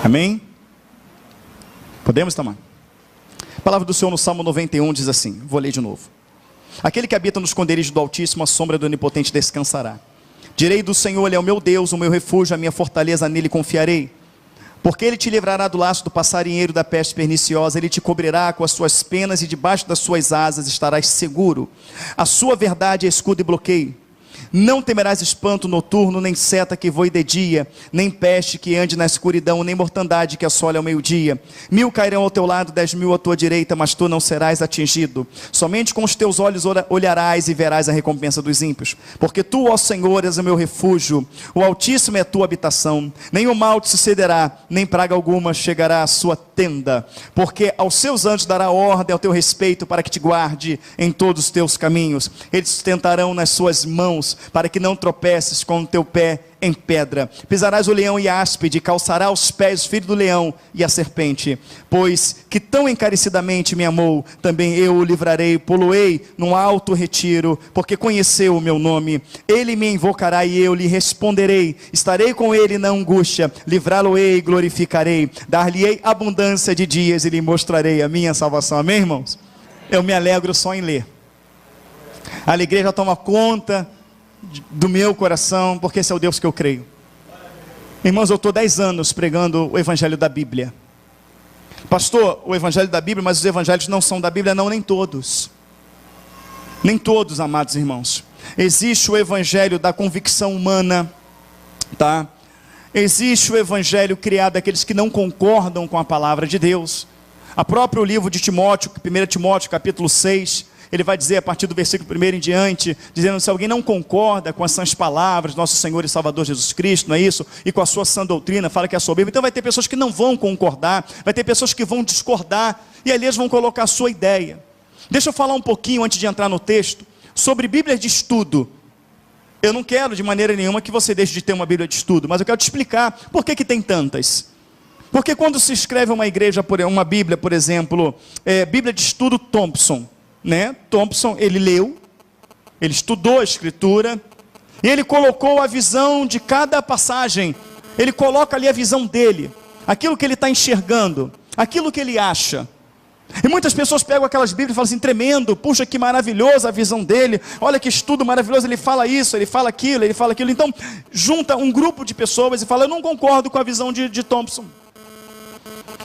Amém? Podemos, Tamar? A palavra do Senhor no Salmo 91 diz assim, vou ler de novo. Aquele que habita no esconderijo do Altíssimo, a sombra do Onipotente descansará. Direi do Senhor, Ele é o meu Deus, o meu refúgio, a minha fortaleza, nele confiarei. Porque Ele te livrará do laço do passarinheiro, da peste perniciosa, Ele te cobrirá com as suas penas e debaixo das suas asas estarás seguro. A sua verdade é escudo e bloqueio. Não temerás espanto noturno, nem seta que voe de dia, nem peste que ande na escuridão, nem mortandade que assole ao meio-dia. 1000 cairão ao teu lado, 10.000 à tua direita, mas tu não serás atingido. Somente com os teus olhos olharás e verás a recompensa dos ímpios. Porque tu, ó Senhor, és o meu refúgio, o Altíssimo é a tua habitação. Nenhum mal te sucederá, nem praga alguma chegará à sua tenda. Porque aos seus anjos dará ordem ao teu respeito, para que te guarde em todos os teus caminhos. Eles sustentarão nas suas mãos, para que não tropeces com o teu pé em pedra. Pisarás o leão e a áspide, calçará os pés o filho do leão e a serpente. Pois que tão encarecidamente me amou, também eu o livrarei, poloei num alto retiro, porque conheceu o meu nome. Ele me invocará e eu lhe responderei. Estarei com ele na angústia, livrá-lo-ei e glorificarei. Dar-lhe-ei abundância de dias e lhe mostrarei a minha salvação. Amém, irmãos? Eu me alegro só em ler. A alegria já toma conta do meu coração, porque esse é o Deus que eu creio. Irmãos, eu estou 10 anos pregando o Evangelho da Bíblia. Pastor, o Evangelho da Bíblia, mas os Evangelhos não são da Bíblia, não, nem todos. Nem todos, amados irmãos. Existe o Evangelho da convicção humana, tá? Existe o Evangelho criado daqueles que não concordam com a palavra de Deus. A próprio livro de Timóteo, 1 Timóteo capítulo 6, ele vai dizer a partir do versículo 1 em diante, dizendo: se alguém não concorda com as sãs palavras do nosso Senhor e Salvador Jesus Cristo, não é isso? E com a sua sã doutrina, fala que é soberbo. Então vai ter pessoas que não vão concordar, vai ter pessoas que vão discordar, e ali eles vão colocar a sua ideia. Deixa eu falar um pouquinho, antes de entrar no texto, sobre Bíblia de estudo. Eu não quero de maneira nenhuma que você deixe de ter uma Bíblia de estudo, mas eu quero te explicar por que tem tantas. Porque quando se escreve uma Bíblia, por exemplo, Bíblia de estudo Thompson, né? Thompson, ele leu, ele estudou a Escritura, e ele colocou a visão de cada passagem, ele coloca ali a visão dele, aquilo que ele está enxergando, aquilo que ele acha. E muitas pessoas pegam aquelas Bíblias e falam assim: tremendo, puxa que maravilhosa a visão dele, olha que estudo maravilhoso, ele fala isso, ele fala aquilo, ele fala aquilo. Então junta um grupo de pessoas e fala: eu não concordo com a visão de Thompson,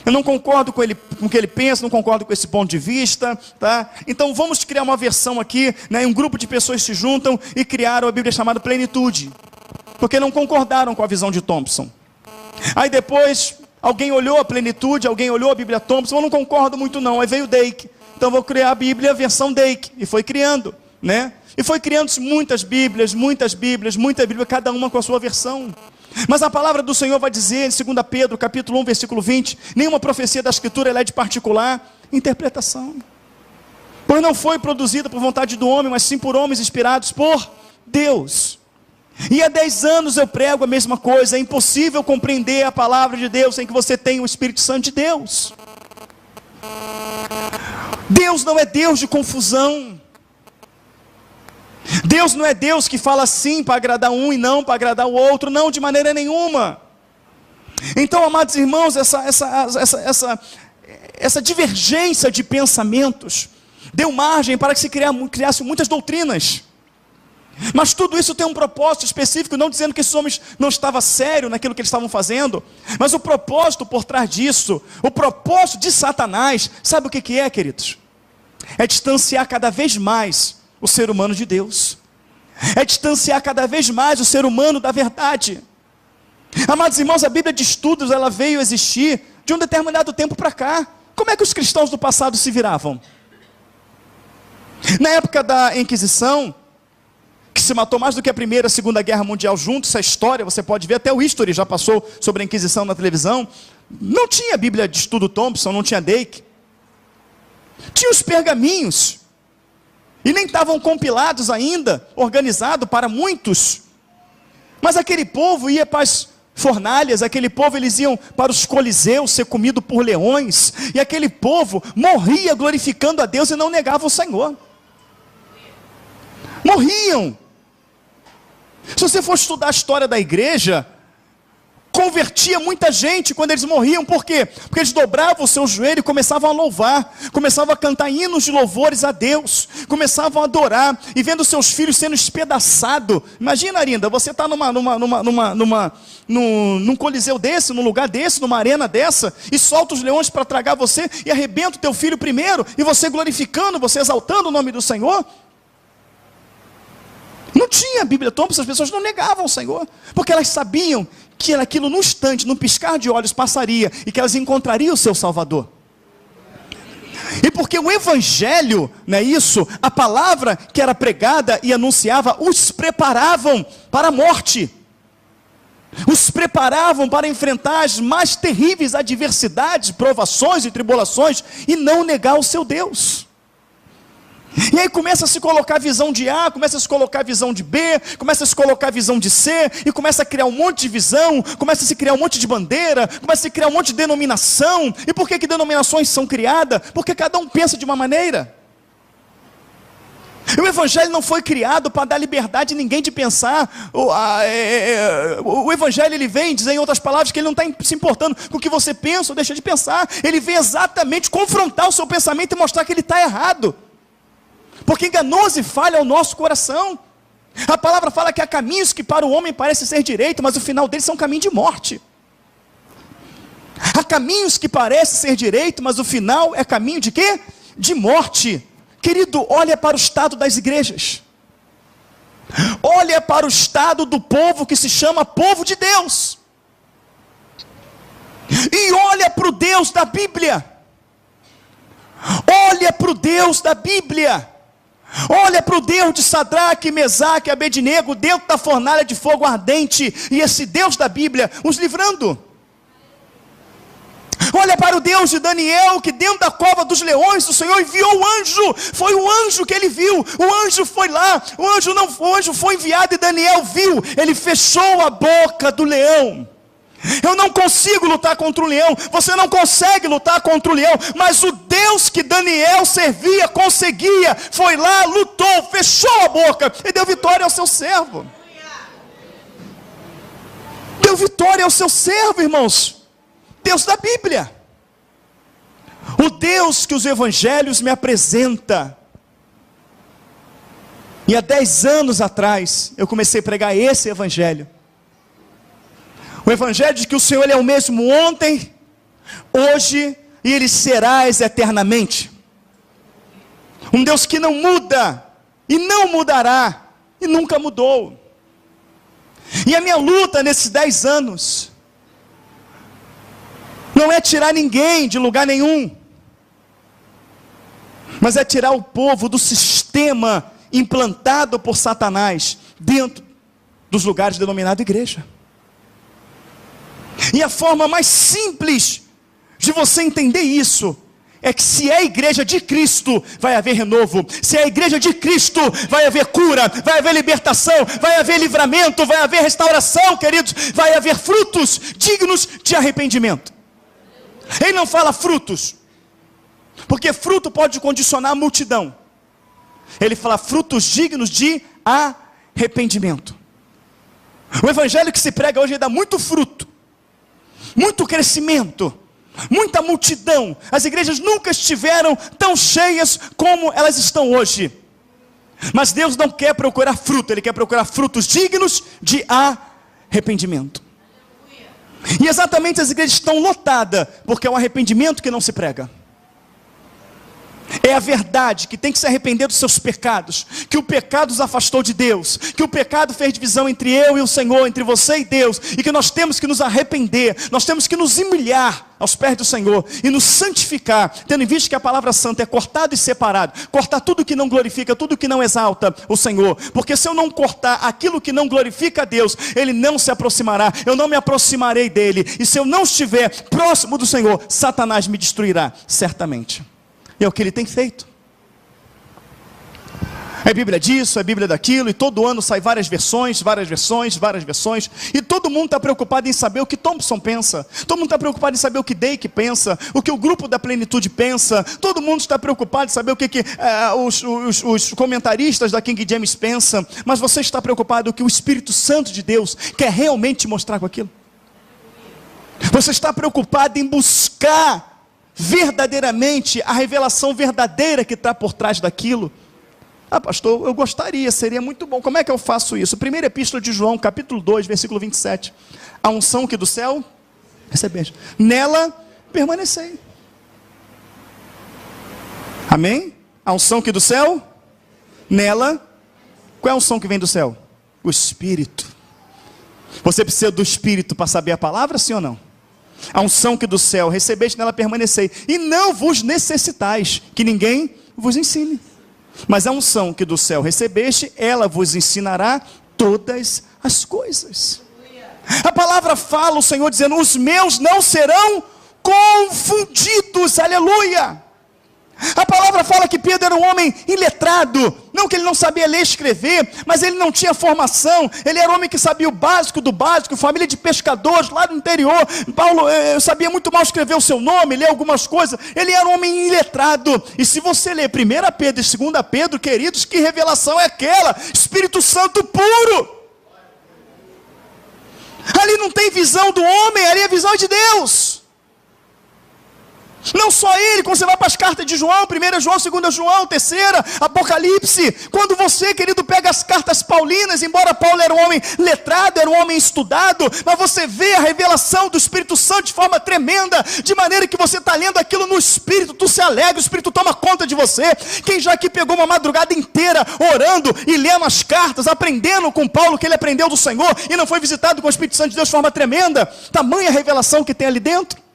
eu não concordo com o que ele pensa, não concordo com esse ponto de vista, tá? Então vamos criar uma versão aqui, né? Um grupo de pessoas se juntam e criaram a Bíblia chamada Plenitude, porque não concordaram com a visão de Thompson. Aí depois alguém olhou a Plenitude, alguém olhou a Bíblia Thompson: eu não concordo muito não. Aí veio Dake, então vou criar a Bíblia versão Dake, e foi criando, né? E foi criando-se muitas Bíblias, cada uma com a sua versão. Mas a palavra do Senhor vai dizer em 2 Pedro, capítulo 1, versículo 20, nenhuma profecia da Escritura ela é de particular interpretação. Pois não foi produzida por vontade do homem, mas sim por homens inspirados por Deus. E há 10 anos eu prego a mesma coisa. É impossível compreender a palavra de Deus sem que você tenha o Espírito Santo de Deus. Deus não é Deus de confusão. Deus não é Deus que fala sim para agradar um e não para agradar o outro, não, de maneira nenhuma. Então, amados irmãos, essa divergência de pensamentos deu margem para que se criasse muitas doutrinas. Mas tudo isso tem um propósito específico, não dizendo que esses homens não estavam sérios naquilo que eles estavam fazendo, mas o propósito por trás disso, o propósito de Satanás, sabe o que é, queridos? É distanciar cada vez mais o ser humano de Deus, é distanciar cada vez mais o ser humano da verdade. Amados irmãos, a Bíblia de estudos, ela veio existir de um determinado tempo para cá. Como é que os cristãos do passado se viravam? Na época da Inquisição, que se matou mais do que a Primeira e a Segunda Guerra Mundial juntos, essa história, você pode ver, até o History já passou sobre a Inquisição na televisão. Não tinha Bíblia de estudo Thompson, não tinha Dake. Tinha os pergaminhos, e nem estavam compilados ainda, organizados para muitos. Mas aquele povo ia para as fornalhas, aquele povo, eles iam para os coliseus ser comido por leões, e aquele povo morria glorificando a Deus e não negava o Senhor. Morriam. Se você for estudar a história da igreja, com convertia muita gente quando eles morriam. Por quê? Porque eles dobravam o seu joelho e começavam a louvar, começavam a cantar hinos de louvores a Deus, começavam a adorar, e vendo seus filhos sendo espedaçados. Imagina, Arinda, você está num coliseu desse, num lugar desse, numa arena dessa, e solta os leões para tragar você, e arrebenta o teu filho primeiro, e você glorificando, você exaltando o nome do Senhor. Não tinha Bíblia Thompson, as pessoas não negavam o Senhor, porque elas sabiam que aquilo num instante, num piscar de olhos passaria, e que elas encontrariam o seu Salvador. E porque o Evangelho, não é isso? A palavra que era pregada e anunciava, os preparavam para a morte, os preparavam para enfrentar as mais terríveis adversidades, provações e tribulações, e não negar o seu Deus. E aí começa a se colocar a visão de A, começa a se colocar a visão de B, começa a se colocar a visão de C, e começa a criar um monte de visão, começa a se criar um monte de bandeira, começa a se criar um monte de denominação. E por que denominações são criadas? Porque cada um pensa de uma maneira. E o Evangelho não foi criado para dar liberdade a ninguém de pensar. O Evangelho, ele vem dizer, em outras palavras, que ele não está se importando com o que você pensa ou deixa de pensar. Ele vem exatamente confrontar o seu pensamento e mostrar que ele está errado. Porque enganoso e falha é o nosso coração. A palavra fala que há caminhos que para o homem parecem ser direito, mas o final deles são caminho de morte. Há caminhos que parecem ser direito, mas o final é caminho de quê? De morte. Querido, olha para o estado das igrejas. Olha para o estado do povo que se chama povo de Deus. E olha para o Deus da Bíblia. Olha para o Deus da Bíblia. Olha para o Deus de Sadraque, Mesaque e Abednego dentro da fornalha de fogo ardente, e esse Deus da Bíblia os livrando. Olha para o Deus de Daniel, que dentro da cova dos leões o Senhor enviou o anjo. Foi o anjo que ele viu. O anjo foi lá, o anjo foi enviado e Daniel viu. Ele fechou a boca do leão. Eu não consigo lutar contra o leão, você não consegue lutar contra o leão, mas o Deus que Daniel servia, conseguia, foi lá, lutou, fechou a boca e deu vitória ao seu servo. Deu vitória ao seu servo, irmãos. Deus da Bíblia. O Deus que os evangelhos me apresentam. E há 10 anos atrás, eu comecei a pregar esse evangelho. O evangelho de que o Senhor, Ele é o mesmo ontem, hoje, e Ele será eternamente. Um Deus que não muda, e não mudará, e nunca mudou. E a minha luta nesses 10 anos, não é tirar ninguém de lugar nenhum, mas é tirar o povo do sistema implantado por Satanás, dentro dos lugares denominados igreja. E a forma mais simples de você entender isso é que se é a igreja de Cristo, vai haver renovo. Se é a igreja de Cristo, vai haver cura, vai haver libertação, vai haver livramento, vai haver restauração, queridos. Vai haver frutos dignos de arrependimento. Ele não fala frutos, porque fruto pode condicionar a multidão. Ele fala frutos dignos de arrependimento. O evangelho que se prega hoje dá muito fruto, muito crescimento, muita multidão. As igrejas nunca estiveram tão cheias como elas estão hoje. Mas Deus não quer procurar fruto, Ele quer procurar frutos dignos de arrependimento. E exatamente as igrejas estão lotadas, porque é o arrependimento que não se prega. É a verdade que tem que se arrepender dos seus pecados, que o pecado os afastou de Deus, que o pecado fez divisão entre eu e o Senhor, entre você e Deus, e que nós temos que nos arrepender, nós temos que nos humilhar aos pés do Senhor e nos santificar, tendo em vista que a palavra santa é cortado e separado, cortar tudo que não glorifica, tudo que não exalta o Senhor, porque se eu não cortar aquilo que não glorifica a Deus, Ele não se aproximará, eu não me aproximarei dEle, e se eu não estiver próximo do Senhor, Satanás me destruirá, certamente. E é o que ele tem feito. É Bíblia disso, é Bíblia daquilo, e todo ano sai várias versões, e todo mundo está preocupado em saber o que Thompson pensa, todo mundo está preocupado em saber o que Dake pensa, o que o grupo da plenitude pensa, todo mundo está preocupado em saber o que os comentaristas da King James pensam, mas você está preocupado com o que o Espírito Santo de Deus quer realmente te mostrar com aquilo? Você está preocupado em buscar verdadeiramente a revelação verdadeira que está por trás daquilo? Ah, pastor, eu gostaria, seria muito bom. Como é que eu faço isso? Primeira epístola de João, capítulo 2, versículo 27. A unção que do céu recebeste, nela permanecei. Amém? A unção que do céu, nela. Qual é a unção que vem do céu? O Espírito. Você precisa do Espírito para saber a palavra, sim ou não? A unção que do céu recebeste, nela permanecei. E não vos necessitais que ninguém vos ensine. Mas a unção que do céu recebeste, ela vos ensinará todas as coisas. A palavra fala, o Senhor dizendo, os meus não serão confundidos, aleluia. A palavra fala que Pedro era um homem iletrado, não que ele não sabia ler e escrever, mas ele não tinha formação, ele era um homem que sabia o básico do básico, família de pescadores lá do interior. Paulo sabia muito mal escrever o seu nome, ler algumas coisas, ele era um homem iletrado. E se você ler 1 Pedro e 2 Pedro, queridos, que revelação é aquela? Espírito Santo puro. Ali não tem visão do homem, ali a visão é de Deus. Não só ele, quando você vai para as cartas de João, 1 João, 2 João, 3, Apocalipse, quando você, querido, pega as cartas paulinas, embora Paulo era um homem letrado, era um homem estudado, mas você vê a revelação do Espírito Santo de forma tremenda, de maneira que você está lendo aquilo no Espírito, tu se alegra, o Espírito toma conta de você. Quem já aqui pegou uma madrugada inteira, orando e lendo as cartas, aprendendo com Paulo o que ele aprendeu do Senhor, e não foi visitado com o Espírito Santo de Deus de forma tremenda, tamanha revelação que tem ali dentro.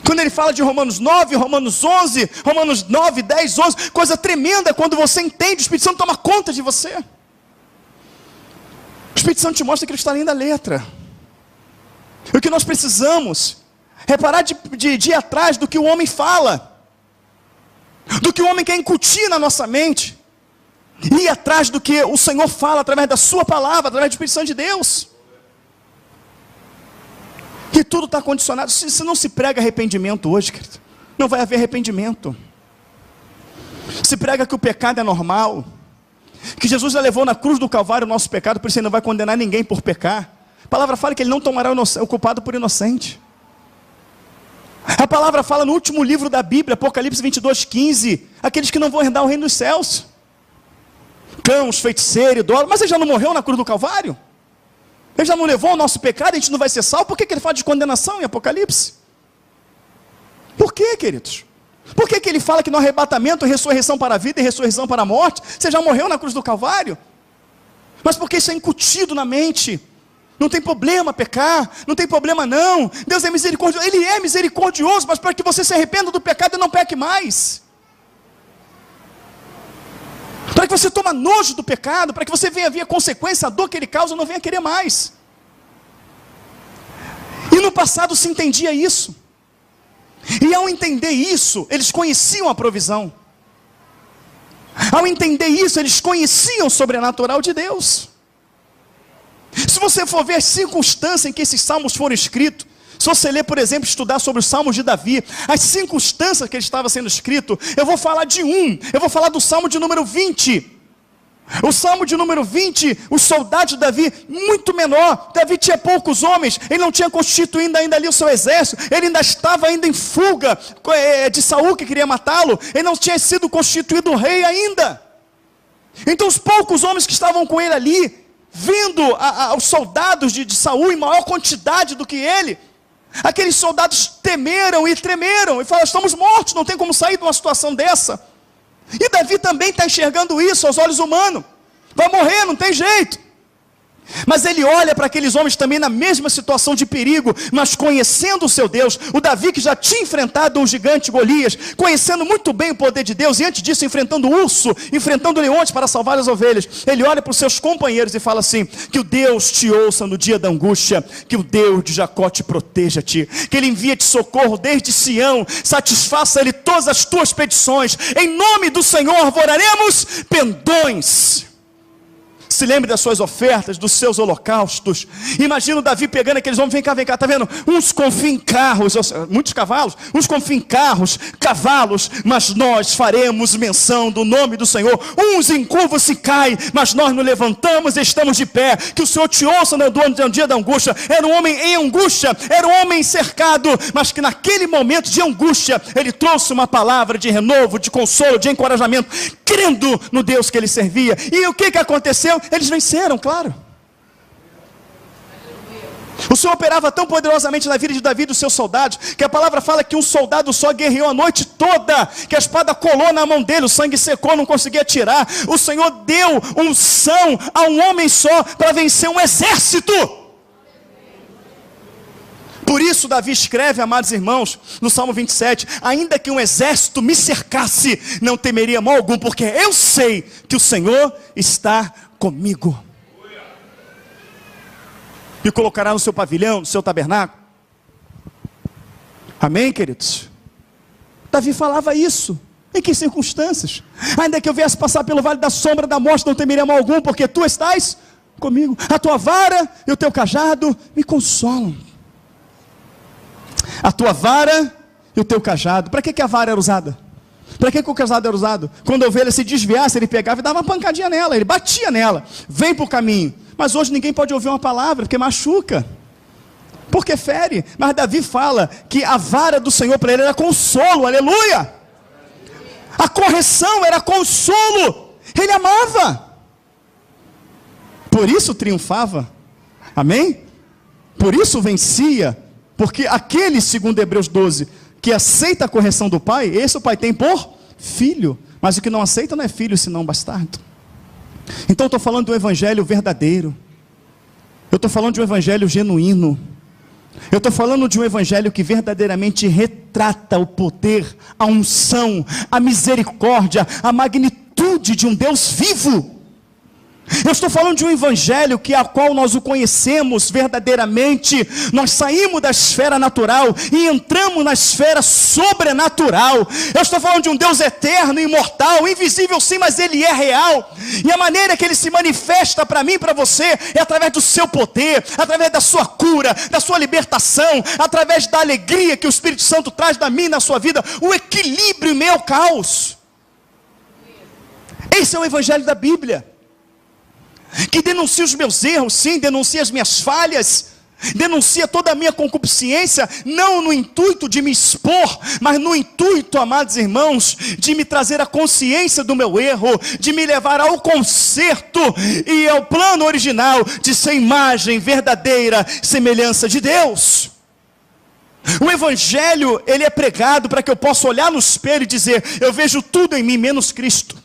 Quando ele fala de Romanos 9, Romanos 11, Romanos 9, 10, 11, coisa tremenda quando você entende, o Espírito Santo toma conta de você. O Espírito Santo te mostra que ele está além da letra. O que nós precisamos é parar de ir atrás do que o homem fala, do que o homem quer incutir na nossa mente, e ir atrás do que o Senhor fala através da sua palavra, através do Espírito Santo de Deus. E tudo está condicionado. Se não se prega arrependimento hoje, querido, não vai haver arrependimento. Se prega que o pecado é normal, que Jesus já levou na cruz do Calvário o nosso pecado, por isso ele não vai condenar ninguém por pecar. A palavra fala que ele não tomará o culpado por inocente. A palavra fala no último livro da Bíblia, Apocalipse 22, 15, aqueles que não vão herdar o reino dos céus. Cães, feiticeiros, idólatras, mas ele já não morreu na cruz do Calvário? Ele já não levou o nosso pecado, a gente não vai ser salvo? Por que ele fala de condenação em Apocalipse? Por quê, queridos? Por que ele fala que no arrebatamento, ressurreição para a vida e ressurreição para a morte? Você já morreu na cruz do Calvário? Mas porque isso é incutido na mente. Não tem problema pecar, não tem problema não. Deus é misericordioso, Ele é misericordioso, mas para que você se arrependa do pecado e não peque mais. Para que você tome nojo do pecado, para que você venha ver a consequência, a dor que ele causa, não venha querer mais. E no passado se entendia isso. E ao entender isso, eles conheciam a provisão. Ao entender isso, eles conheciam o sobrenatural de Deus. Se você for ver as circunstâncias em que esses salmos foram escritos, se você ler, por exemplo, estudar sobre os salmos de Davi, as circunstâncias que ele estava sendo escrito, eu vou falar de eu vou falar do salmo de número 20. O salmo de número 20, os soldados de Davi, muito menor. Davi tinha poucos homens, ele não tinha constituído ainda ali o seu exército, ele ainda estava ainda em fuga de Saul que queria matá-lo, ele não tinha sido constituído rei ainda. Então os poucos homens que estavam com ele ali, vendo os soldados de Saul em maior quantidade do que ele, aqueles soldados temeram e tremeram, e falaram, estamos mortos, não tem como sair de uma situação dessa. E Davi também está enxergando isso aos olhos humanos, vai morrer, não tem jeito. Mas ele olha para aqueles homens também na mesma situação de perigo, mas conhecendo o seu Deus, o Davi que já tinha enfrentado o gigante Golias, conhecendo muito bem o poder de Deus, e antes disso enfrentando o urso, enfrentando leões para salvar as ovelhas, ele olha para os seus companheiros e fala assim, que o Deus te ouça no dia da angústia, que o Deus de Jacó te proteja-te, que ele envia-te socorro desde Sião, satisfaça ele todas as tuas petições, em nome do Senhor oraremos pendões. Se lembre das suas ofertas, dos seus holocaustos. Imagina o Davi pegando aqueles homens, vem cá, tá vendo? Uns confiam em carros, muitos cavalos, uns confiam em carros, cavalos, mas nós faremos menção do nome do Senhor. Uns encurvam-se e caem, mas nós nos levantamos e estamos de pé. Que o Senhor te ouça no dia da angústia. Era um homem em angústia, era um homem cercado, mas que naquele momento de angústia, ele trouxe uma palavra de renovo, de consolo, de encorajamento, crendo no Deus que ele servia. E o que aconteceu? Eles venceram, claro. O Senhor operava tão poderosamente na vida de Davi e dos seus soldados, que a palavra fala que um soldado só guerreou a noite toda, que a espada colou na mão dele, o sangue secou, não conseguia tirar. O Senhor deu unção a um homem só para vencer um exército. Por isso Davi escreve, amados irmãos, no Salmo 27, ainda que um exército me cercasse, não temeria mal algum, porque eu sei que o Senhor está comigo. Me colocará no seu pavilhão, no seu tabernáculo. Amém, queridos? Davi falava isso. Em que circunstâncias? Ainda que eu viesse passar pelo vale da sombra da morte, não temeria mal algum, porque tu estás comigo. A tua vara e o teu cajado me consolam. A tua vara e o teu cajado. Para que a vara era usada? Para que o cajado era usado? Quando a ovelha se desviasse, ele pegava e dava uma pancadinha nela, ele batia nela. Vem para o caminho. Mas hoje ninguém pode ouvir uma palavra, porque machuca, porque fere. Mas Davi fala que a vara do Senhor para ele era consolo, aleluia. A correção era consolo, ele amava. Por isso triunfava, amém? Por isso vencia. Porque aquele, segundo Hebreus 12, que aceita a correção do pai, esse o pai tem por filho. Mas o que não aceita não é filho, senão bastardo. Então eu estou falando de um evangelho verdadeiro. Eu estou falando de um evangelho genuíno. Eu estou falando de um evangelho que verdadeiramente retrata o poder, a unção, a misericórdia, a magnitude de um Deus vivo. Eu estou falando de um evangelho que a qual nós o conhecemos verdadeiramente. Nós saímos da esfera natural e entramos na esfera sobrenatural. Eu estou falando de um Deus eterno, imortal, invisível sim, mas ele é real. E a maneira que ele se manifesta para mim e para você é através do seu poder, através da sua cura, da sua libertação, através da alegria que o Espírito Santo traz da minha e na sua vida, o equilíbrio em meio ao caos. Esse é o evangelho da Bíblia, que denuncia os meus erros, sim, denuncia as minhas falhas, denuncia toda a minha concupiscência, não no intuito de me expor, mas no intuito, amados irmãos, de me trazer a consciência do meu erro, de me levar ao conserto e ao plano original de ser imagem verdadeira, semelhança de Deus. O evangelho, ele é pregado para que eu possa olhar no espelho e dizer, eu vejo tudo em mim menos Cristo.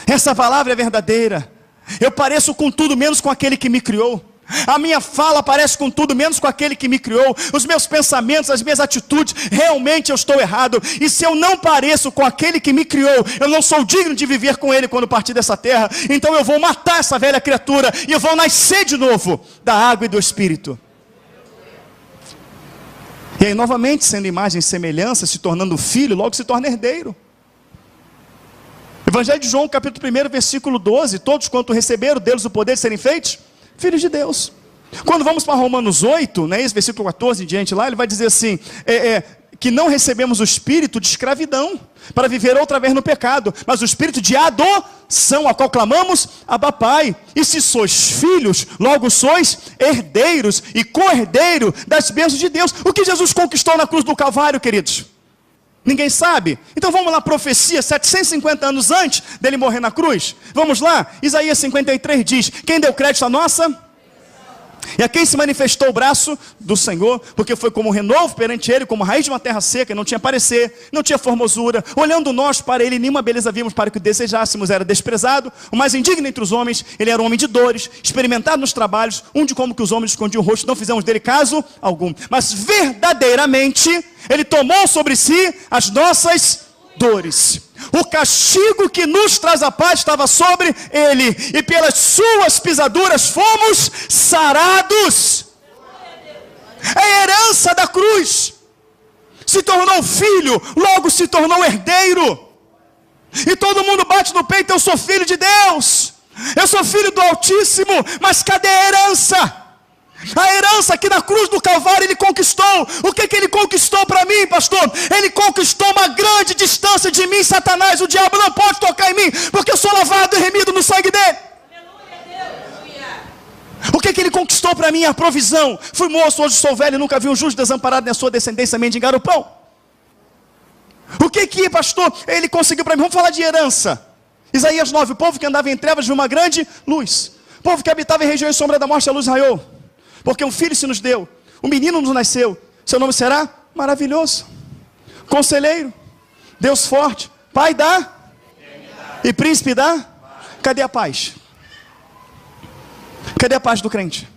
Essa palavra é verdadeira. Eu pareço com tudo menos com aquele que me criou. A minha fala parece com tudo menos com aquele que me criou. Os meus pensamentos, as minhas atitudes, realmente eu estou errado. E se eu não pareço com aquele que me criou, eu não sou digno de viver com ele quando partir dessa terra. Então eu vou matar essa velha criatura e eu vou nascer de novo da água e do Espírito. E aí novamente, sendo imagem e semelhança, se tornando filho, logo se torna herdeiro. Evangelho de João, capítulo 1, versículo 12, todos quanto receberam deles o poder de serem feitos filhos de Deus. Quando vamos para Romanos 8, né, esse versículo 14 em diante lá, ele vai dizer assim, que não recebemos o espírito de escravidão, para viver outra vez no pecado, mas o espírito de adoção, a qual clamamos, Abba Pai. E se sois filhos, logo sois herdeiros e co-herdeiro das bênçãos de Deus. O que Jesus conquistou na cruz do Calvário, queridos? Ninguém sabe? Então vamos lá, profecia, 750 anos antes dele morrer na cruz. Vamos lá, Isaías 53 diz, quem deu crédito à nossa? E a quem se manifestou o braço do Senhor, porque foi como um renovo perante ele, como raiz de uma terra seca, não tinha parecer, não tinha formosura. Olhando nós para ele, nenhuma beleza vimos para que o desejássemos, era desprezado, o mais indigno entre os homens, ele era um homem de dores, experimentado nos trabalhos, de como que os homens escondiam o rosto, não fizemos dele caso algum. Mas verdadeiramente, ele tomou sobre si as nossas dores. O castigo que nos traz a paz estava sobre ele, e pelas suas pisaduras fomos sarados. É a herança da cruz. Se tornou filho, logo se tornou herdeiro. E todo mundo bate no peito, eu sou filho de Deus. Eu sou filho do Altíssimo, mas cadê a herança? A herança que na cruz do Calvário ele conquistou. O que ele conquistou para mim, pastor? Ele conquistou uma grande distância de mim, Satanás. O diabo não pode tocar em mim, porque eu sou lavado e remido no sangue dele. O que ele conquistou para mim? A provisão. Fui moço, hoje sou velho, nunca vi um justo desamparado nem a sua descendência mendigar o pão. O que, pastor, ele conseguiu para mim? Vamos falar de herança. Isaías 9, o povo que andava em trevas viu uma grande luz. O povo que habitava em regiões de sombra da morte, a luz raiou. Porque um filho se nos deu, um menino nos nasceu. Seu nome será maravilhoso, conselheiro, Deus forte, Pai da e príncipe da. Cadê a paz? Cadê a paz do crente?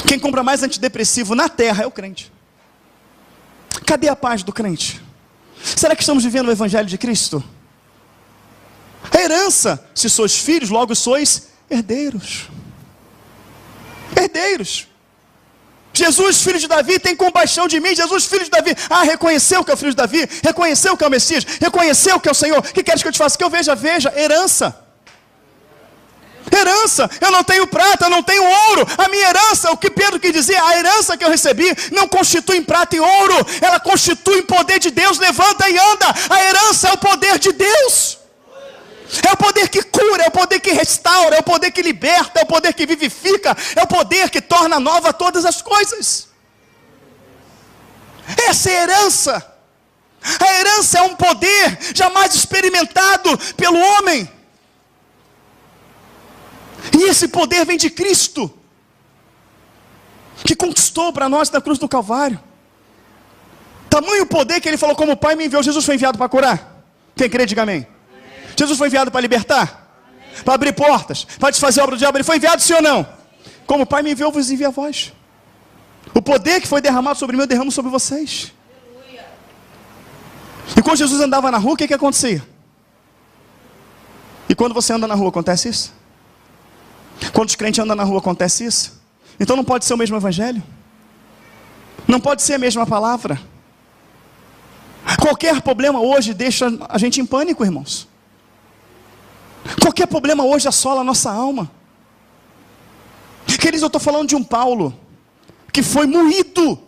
Quem compra mais antidepressivo na terra é o crente. Cadê a paz do crente? Será que estamos vivendo o evangelho de Cristo? A herança, se sois filhos, logo sois herdeiros. Herdeiros. Jesus, filho de Davi, tem compaixão de mim. Jesus, filho de Davi, reconheceu que é o filho de Davi, reconheceu que é o Messias, reconheceu que é o Senhor. O que queres que eu te faça? Que eu veja, herança. Herança, eu não tenho prata, eu não tenho ouro. A minha herança, o que Pedro quis dizer, a herança que eu recebi não constitui em prata e ouro, ela constitui em poder de Deus. Levanta e anda. A herança é o poder de Deus. É o poder que cura, é o poder que restaura, é o poder que liberta, é o poder que vivifica, é o poder que torna nova todas as coisas. Essa é a herança. A herança é um poder jamais experimentado pelo homem. E esse poder vem de Cristo, que conquistou para nós na cruz do Calvário. Tamanho poder que ele falou: como o Pai me enviou. Jesus foi enviado para curar. Quem crê, diga amém. Jesus foi enviado para libertar, para abrir portas, para desfazer a obra do diabo. Ele foi enviado, sim ou não? Como o Pai me enviou, vos envia a vós. O poder que foi derramado sobre mim, eu derramo sobre vocês. E quando Jesus andava na rua, o que acontecia? E quando você anda na rua, acontece isso? Quando os crentes andam na rua, acontece isso? Então não pode ser o mesmo evangelho? Não pode ser a mesma palavra? Qualquer problema hoje deixa a gente em pânico, irmãos. Qualquer problema hoje assola a nossa alma. Queridos, eu estou falando de um Paulo que foi moído.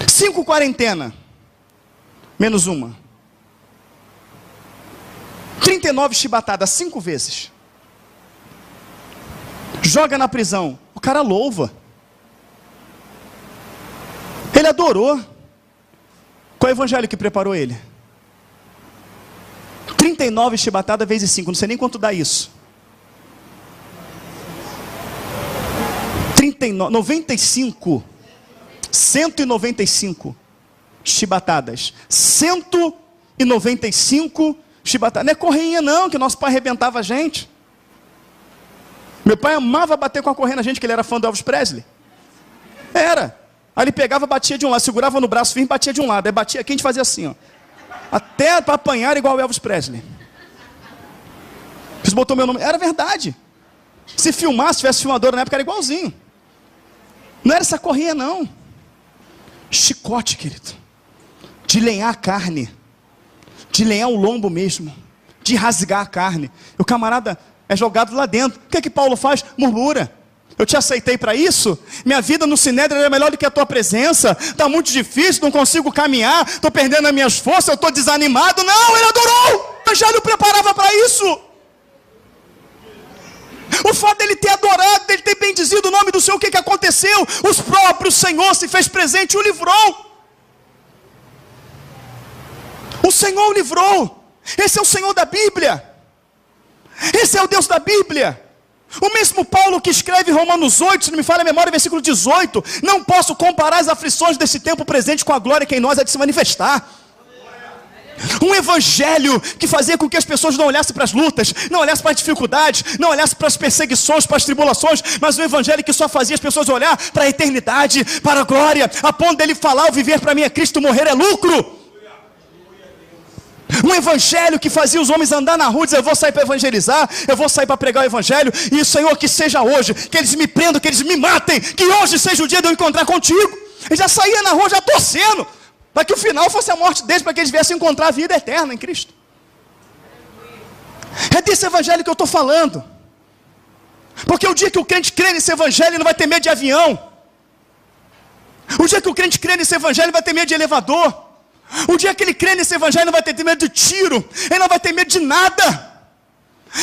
5 quarentenas, menos uma. 39 chibatadas 5 vezes. Joga na prisão. O cara louva. Ele adorou. Qual é o evangelho que preparou ele? 39 chibatadas vezes 5. Não sei nem quanto dá isso. 95. 195 chibatadas. 195 chibatadas. Não é correinha não, que nosso pai arrebentava a gente. Meu pai amava bater com a corrente na gente, que ele era fã do Elvis Presley. Era. Aí ele pegava, batia de um lado, segurava no braço firme, batia de um lado. Aí batia aqui, a gente fazia assim, ó. Até para apanhar igual o Elvis Presley. Eles botou meu nome. Era verdade. Se filmasse, tivesse filmadora na época, era igualzinho. Não era essa correinha não. Chicote, querido. De lenhar a carne. De lenhar o lombo mesmo. De rasgar a carne. E o camarada é jogado lá dentro. O que é que Paulo faz? Murmura. Eu te aceitei para isso? Minha vida no Sinédrio é melhor do que a tua presença. Está muito difícil, não consigo caminhar. Estou perdendo as minhas forças, eu estou desanimado. Não, ele adorou. Eu já lhe preparava para isso. O fato dele ter adorado, dele ter bendizido o nome do Senhor, o que aconteceu? Os próprios Senhor se fez presente e o livrou. O Senhor o livrou. Esse é o Senhor da Bíblia. Esse é o Deus da Bíblia. O mesmo Paulo que escreve Romanos 8, se não me falha a memória, versículo 18. Não posso comparar as aflições desse tempo presente com a glória que em nós há de se manifestar. Um evangelho que fazia com que as pessoas não olhassem para as lutas, não olhassem para as dificuldades, não olhassem para as perseguições, para as tribulações, mas um evangelho que só fazia as pessoas olhar para a eternidade, para a glória, a ponto dele falar: o viver para mim é Cristo, morrer é lucro. Um evangelho que fazia os homens andar na rua e dizer: eu vou sair para evangelizar, eu vou sair para pregar o evangelho, e Senhor, que seja hoje, que eles me prendam, que eles me matem, que hoje seja o dia de eu encontrar contigo. Ele já saía na rua já torcendo. para que o final fosse a morte deles, para que eles viessem encontrar a vida eterna em Cristo. É desse evangelho que eu estou falando. Porque o dia que o crente crê nesse evangelho, ele não vai ter medo de avião. O dia que o crente crê nesse evangelho, ele vai ter medo de elevador. O dia que ele crê nesse evangelho, ele não vai ter medo de tiro. Ele não vai ter medo de nada.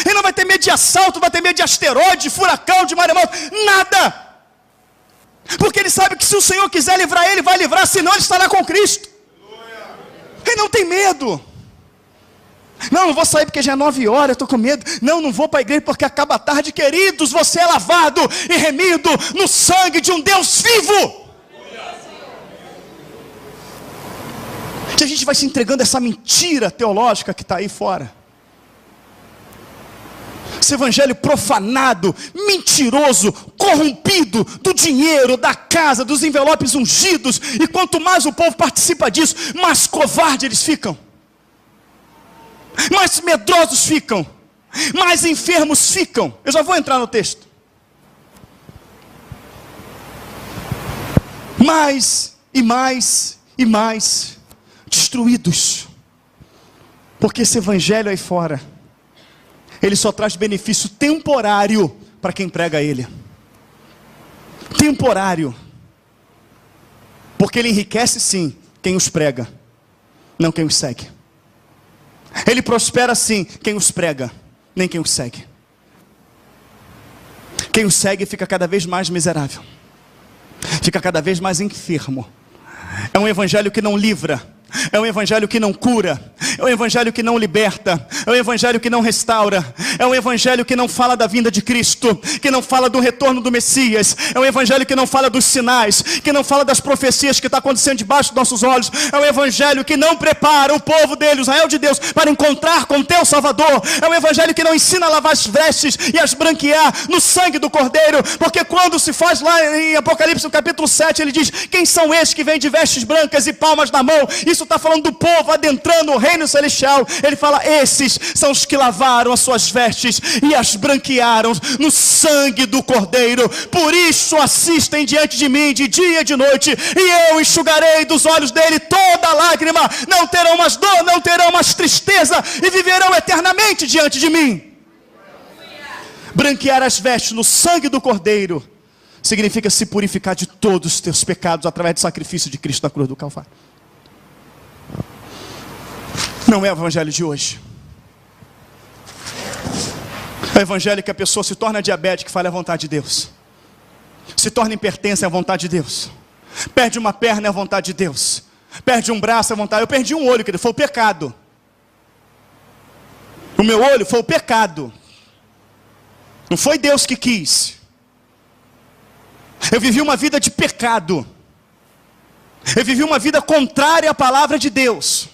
Ele não vai ter medo de assalto, não vai ter medo de asteroide, de furacão, de maremoto, nada. Porque ele sabe que se o Senhor quiser livrar ele, vai livrar, senão ele estará com Cristo. Ele não tem medo. Não vou sair porque já é 9 horas, eu estou com medo. Não vou para a igreja porque acaba tarde. Queridos, você é lavado e remido no sangue de um Deus vivo. Que a gente vai se entregando a essa mentira teológica que está aí fora. Esse evangelho profanado, mentiroso, corrompido do dinheiro, da casa, dos envelopes ungidos. E quanto mais o povo participa disso, mais covarde eles ficam. Mais medrosos ficam. Mais enfermos ficam. Eu já vou entrar no texto. Mais e mais e mais destruídos. Porque esse evangelho aí fora, ele só traz benefício temporário para quem prega ele. Temporário. Porque ele enriquece sim quem os prega, não quem os segue. Ele prospera sim quem os prega, nem quem os segue. Quem os segue fica cada vez mais miserável. Fica cada vez mais enfermo. É um evangelho que não livra. É um evangelho que não cura. É um evangelho que não liberta. É um evangelho que não restaura. É um evangelho que não fala da vinda de Cristo, que não fala do retorno do Messias. É um evangelho que não fala dos sinais, que não fala das profecias que está acontecendo debaixo dos nossos olhos. É um evangelho que não prepara o povo dele, Israel de Deus, para encontrar com o teu Salvador. É um evangelho que não ensina a lavar as vestes e as branquear no sangue do Cordeiro. Porque quando se faz lá em Apocalipse, no capítulo 7, ele diz: quem são estes que vêm de vestes brancas e palmas na mão? Isso está falando do povo adentrando o reino celestial. Ele fala: esses são os que lavaram as suas vestes e as branquearam no sangue do Cordeiro. Por isso assistem diante de mim de dia e de noite, e eu enxugarei dos olhos dele toda lágrima. Não terão mais dor, não terão mais tristeza, e viverão eternamente diante de mim. Branquear as vestes no sangue do Cordeiro significa se purificar de todos os teus pecados através do sacrifício de Cristo na cruz do Calvário. Não é o evangelho de hoje. É o evangelho que a pessoa se torna diabética e fala a vontade de Deus. Se torna hipertensa, é a vontade de Deus. Perde uma perna, é a vontade de Deus. Perde um braço, é a vontade. Eu perdi um olho, que foi o pecado. O meu olho foi o pecado. Não foi Deus que quis. Eu vivi uma vida de pecado. Eu vivi uma vida contrária à palavra de Deus.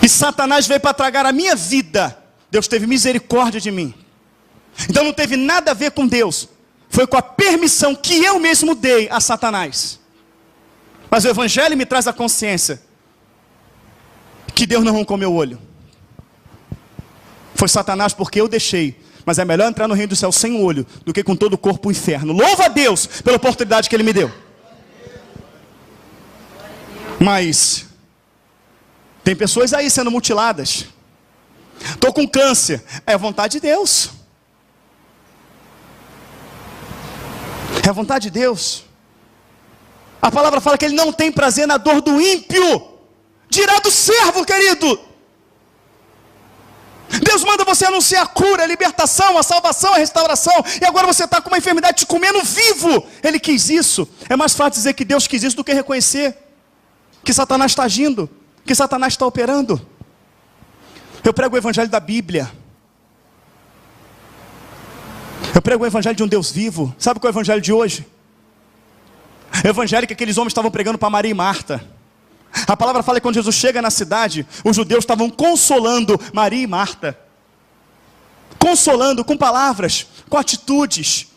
E Satanás veio para tragar a minha vida. Deus teve misericórdia de mim. Então não teve nada a ver com Deus. Foi com a permissão que eu mesmo dei a Satanás. Mas o evangelho me traz a consciência que Deus não arrancou meu olho. Foi Satanás porque eu deixei. Mas é melhor entrar no reino do céu sem o olho do que com todo o corpo o inferno. Louva a Deus pela oportunidade que Ele me deu. Mas tem pessoas aí sendo mutiladas. Estou com câncer. É a vontade de Deus. É a vontade de Deus. A palavra fala que Ele não tem prazer na dor do ímpio. Dirá do servo, querido. Deus manda você anunciar a cura, a libertação, a salvação, a restauração. E agora você está com uma enfermidade te comendo vivo. Ele quis isso. É mais fácil dizer que Deus quis isso do que reconhecer que Satanás está agindo, que Satanás está operando. Eu prego o evangelho da Bíblia. Eu prego o evangelho de um Deus vivo. Sabe qual é o evangelho de hoje? O evangelho que aqueles homens estavam pregando para Maria e Marta. A palavra fala que quando Jesus chega na cidade, os judeus estavam consolando Maria e Marta. Consolando com palavras, com atitudes.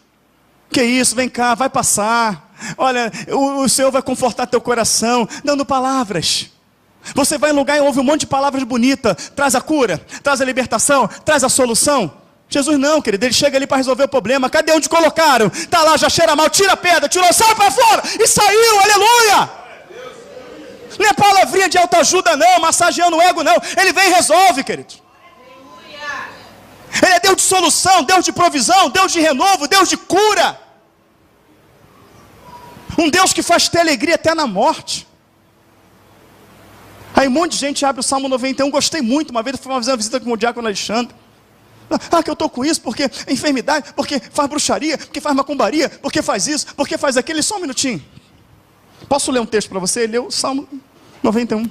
Que isso, vem cá, vai passar. Olha, o Senhor vai confortar teu coração, dando palavras. Você vai em lugar e ouve um monte de palavras bonitas. Traz a cura, traz a libertação, traz a solução. Jesus não, querido, ele chega ali para resolver o problema. Cadê onde colocaram? Está lá, já cheira mal, tira a pedra, tirou, sai para fora e saiu, aleluia. Não é palavrinha de autoajuda não, massageando o ego não, ele vem e resolve, querido. Ele é Deus de solução, Deus de provisão, Deus de renovo, Deus de cura. Um Deus que faz ter alegria até na morte. Aí um monte de gente abre o Salmo 91, gostei muito, uma vez eu fui fazer uma visita com o diácono Alexandre. Que eu estou com isso, porque é enfermidade, porque faz bruxaria, porque faz macumbaria, porque faz isso, porque faz aquilo. Só um minutinho. Posso ler um texto para você? Ele leu o Salmo 91.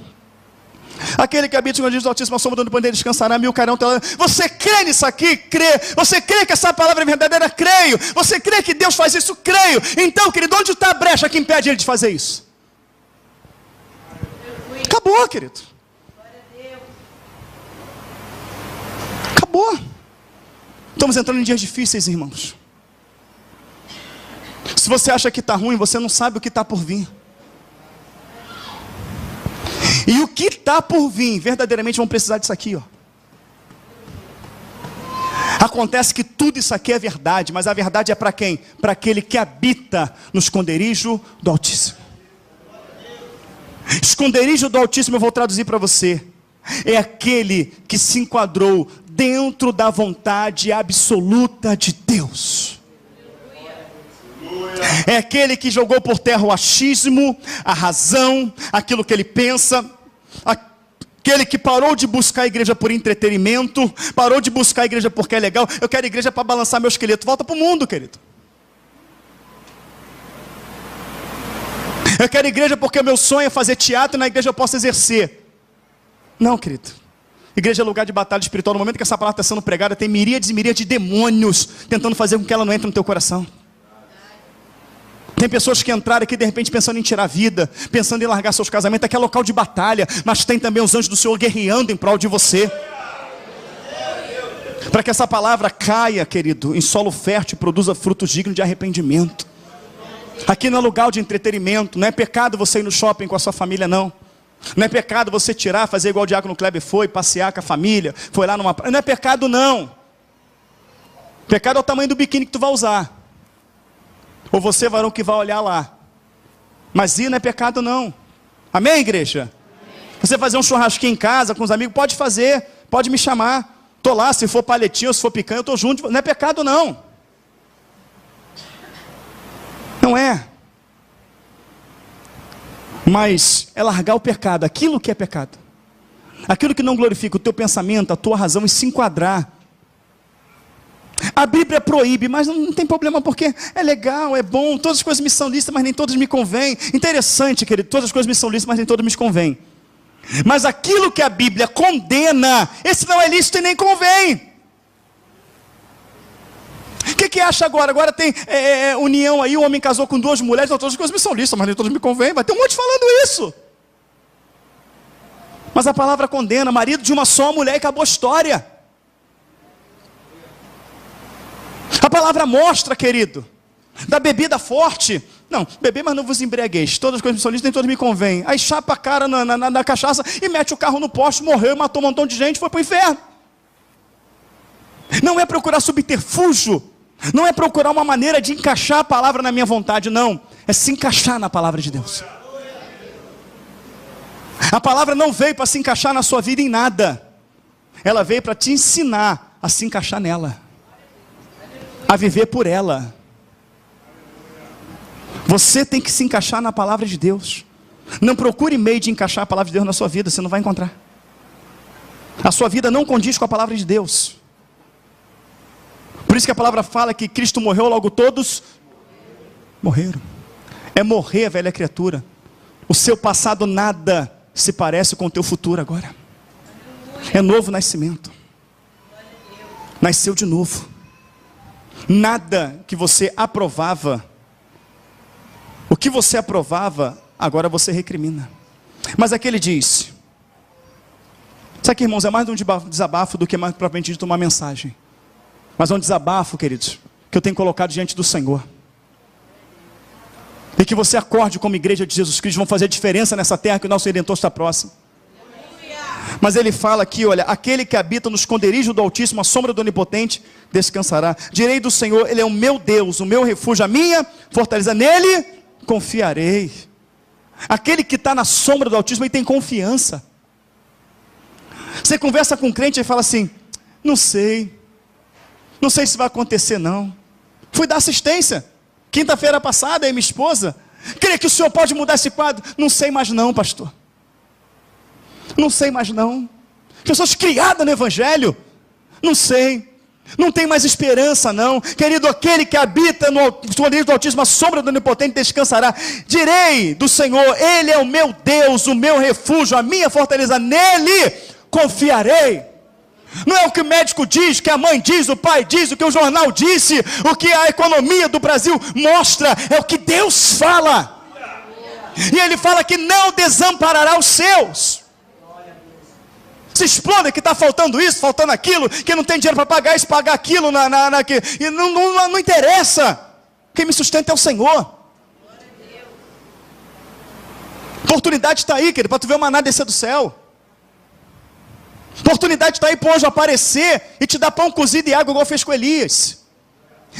Aquele que habita no do Altíssimo, a sombra do Onipotente descansará, mil cairão. Você crê nisso aqui? Crê. Você crê que essa palavra é verdadeira? Creio. Você crê que Deus faz isso? Creio. Então, querido, onde está a brecha que impede ele de fazer isso? Acabou, querido. Acabou. Estamos entrando em dias difíceis, irmãos. Se você acha que está ruim, você não sabe o que está por vir. E o que está por vir, verdadeiramente vão precisar disso aqui, ó. Acontece que tudo isso aqui é verdade, mas a verdade é para quem? Para aquele que habita no esconderijo do Altíssimo. Esconderijo do Altíssimo, eu vou traduzir para você. É aquele que se enquadrou dentro da vontade absoluta de Deus. É aquele que jogou por terra o achismo, a razão, aquilo que ele pensa. Aquele que parou de buscar a igreja por entretenimento, parou de buscar a igreja porque é legal. Eu quero a igreja para balançar meu esqueleto. Volta para o mundo, querido. Eu quero a igreja porque o meu sonho é fazer teatro e na igreja eu posso exercer. Não, querido. Igreja é lugar de batalha espiritual. No momento que essa palavra está sendo pregada, tem miríades e miríades de demônios tentando fazer com que ela não entre no teu coração. Tem pessoas que entraram aqui de repente pensando em tirar a vida, pensando em largar seus casamentos. Aqui é local de batalha, mas tem também os anjos do Senhor guerreando em prol de você. Para que essa palavra caia, querido, em solo fértil e produza frutos dignos de arrependimento. Aqui não é lugar de entretenimento. Não é pecado você ir no shopping com a sua família, não. Não é pecado você tirar, fazer igual o diácono Kleber foi, passear com a família, foi lá numa... Não é pecado não. Pecado é o tamanho do biquíni que tu vai usar. Ou você, varão, que vai olhar lá. Mas ir não é pecado não. Amém, igreja? Amém. Você fazer um churrasquinho em casa com os amigos, pode fazer, pode me chamar. Estou lá, se for paletinho ou se for picanha, eu estou junto. Não é pecado não. Não é. Mas é largar o pecado, aquilo que é pecado. Aquilo que não glorifica o teu pensamento, a tua razão, e se enquadrar. A Bíblia proíbe, mas não tem problema, porque é legal, é bom, todas as coisas me são lícitas, mas nem todas me convêm. Interessante, querido, todas as coisas me são lícitas, mas nem todas me convêm. Mas aquilo que a Bíblia condena, esse não é lícito e nem convém. O que acha agora? Agora tem união aí, o homem casou com duas mulheres, não, todas as coisas me são lícitas, mas nem todas me convêm. Vai ter um monte falando isso. Mas a palavra condena, marido de uma só mulher, e acabou a história. A palavra mostra, querido, da bebida forte. Não, beber, mas não vos embriagueis. Todas as coisas me são lícitas, nem todas me convêm. Aí chapa a cara na cachaça e mete o carro no poste, morreu, matou um montão de gente, foi para o inferno. Não é procurar subterfúgio. Não é procurar uma maneira de encaixar a palavra na minha vontade, não. É se encaixar na palavra de Deus. A palavra não veio para se encaixar na sua vida em nada. Ela veio para te ensinar a se encaixar nela. A viver por ela. Você tem que se encaixar na palavra de Deus. Não procure meio de encaixar a palavra de Deus na sua vida, você não vai encontrar. A sua vida não condiz com a palavra de Deus. Por isso que a palavra fala que Cristo morreu, logo todos morreram. É morrer a velha criatura. O seu passado nada se parece com o teu futuro agora. É novo nascimento. Nasceu de novo. Nada que você aprovava, o que você aprovava, agora você recrimina. Mas aqui ele diz, sabe que, irmãos, é mais um desabafo do que mais propriamente dito uma mensagem. Mas é um desabafo, queridos, que eu tenho colocado diante do Senhor. E que você acorde como igreja de Jesus Cristo, vão fazer diferença nessa terra que o nosso Redentor está próximo. Mas ele fala aqui, olha, aquele que habita no esconderijo do Altíssimo, a sombra do Onipotente, descansará. Direi do Senhor, Ele é o meu Deus, o meu refúgio, a minha fortaleza, nele confiarei. Aquele que está na sombra do Altíssimo, ele tem confiança. Você conversa com um crente e fala assim, não sei se vai acontecer não. Fui dar assistência, quinta-feira passada, aí minha esposa, creio que o senhor pode mudar esse quadro. Não sei mais não, pastor. Não sei mais não. Pessoas criadas no Evangelho. Não sei. Não tem mais esperança não. Querido, aquele que habita no esconderijo do Altíssimo, a sombra do Onipotente descansará. Direi do Senhor, Ele é o meu Deus, o meu refúgio, a minha fortaleza. Nele confiarei. Não é o que o médico diz, o que a mãe diz, o pai diz, o que o jornal disse, o que a economia do Brasil mostra. É o que Deus fala. E Ele fala que não desamparará os seus. Se explode que está faltando isso, faltando aquilo, que não tem dinheiro para pagar isso, pagar aquilo, e não interessa. Quem me sustenta é o Senhor. Oportunidade está aí, querido, para tu ver o maná descer do céu. Oportunidade está aí para o anjo aparecer e te dar pão cozido e água, igual fez com Elias.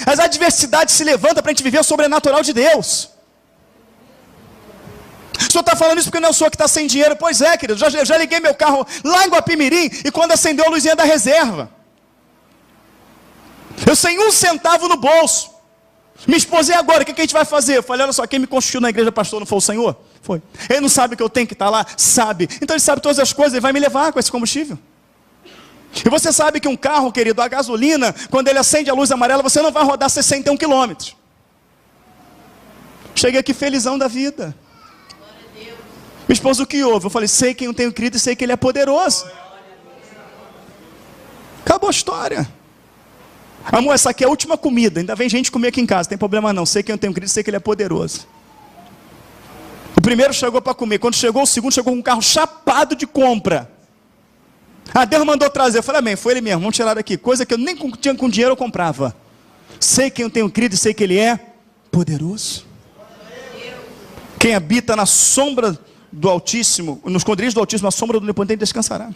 As adversidades se levantam para a gente viver o sobrenatural de Deus. O senhor está falando isso porque não é o senhor que está sem dinheiro. Pois é, querido, já liguei meu carro lá em Guapimirim, e quando acendeu a luzinha da reserva, eu sem um centavo no bolso. Minha esposa, e agora, o que a gente vai fazer? Eu falei, olha só, quem me constituiu na igreja, pastor, não foi o Senhor? Foi. Ele não sabe que eu tenho que estar lá? Sabe. Então ele sabe todas as coisas, ele vai me levar com esse combustível. E você sabe que um carro, querido, a gasolina, quando ele acende a luz amarela, você não vai rodar 61 quilômetros. Cheguei aqui felizão da vida. Minha esposa, o que houve? Eu falei, sei quem eu tenho crido e sei que Ele é poderoso. Acabou a história. Amor, essa aqui é a última comida, ainda vem gente comer aqui em casa, não tem problema não, sei quem eu tenho crido e sei que Ele é poderoso. O primeiro chegou para comer, quando chegou o segundo, chegou com um carro chapado de compra. Deus mandou trazer, eu falei, amém, foi Ele mesmo, vamos tirar daqui, coisa que eu nem tinha com dinheiro eu comprava. Sei quem eu tenho crido e sei que Ele é poderoso. Quem habita na sombra do Altíssimo, nos esconderijos do Altíssimo, a sombra do Onipotente descansará.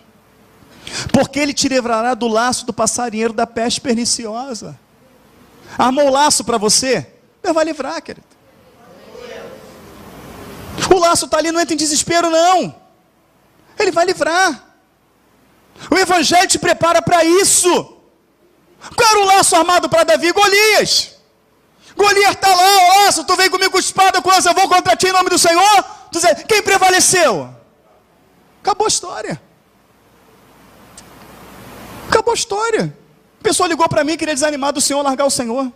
Porque Ele te livrará do laço do passarinheiro, da peste perniciosa. Armou o laço para você? Deus vai livrar, querido. O laço está ali, não entra em desespero não. Ele vai livrar. O Evangelho te prepara para isso. Qual era o laço armado para Davi? Golias. Golias está lá, laço, tu vem comigo com espada, com lança, eu vou contra ti em nome do Senhor. Tu diz, quem prevaleceu? Acabou a história. Acabou a história. A pessoa ligou para mim, queria desanimar do Senhor, largar o Senhor.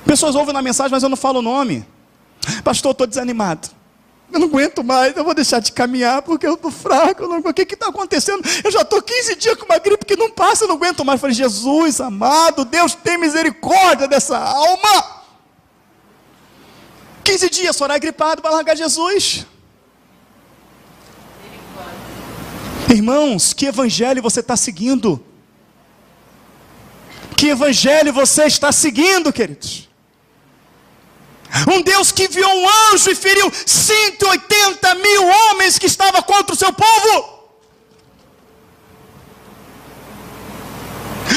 Pessoas ouvem na mensagem, mas eu não falo o nome. Pastor, eu estou desanimado. Eu não aguento mais, eu vou deixar de caminhar porque eu estou fraco. O que está acontecendo? Eu já estou 15 dias com uma gripe que não passa, eu não aguento mais. Eu falei, Jesus amado, Deus tem misericórdia dessa alma. 15 dias, só é gripado, vai largar Jesus. Irmãos, que evangelho você está seguindo? Que evangelho você está seguindo, queridos? Um Deus que enviou um anjo e feriu 180 mil homens que estavam contra o seu povo.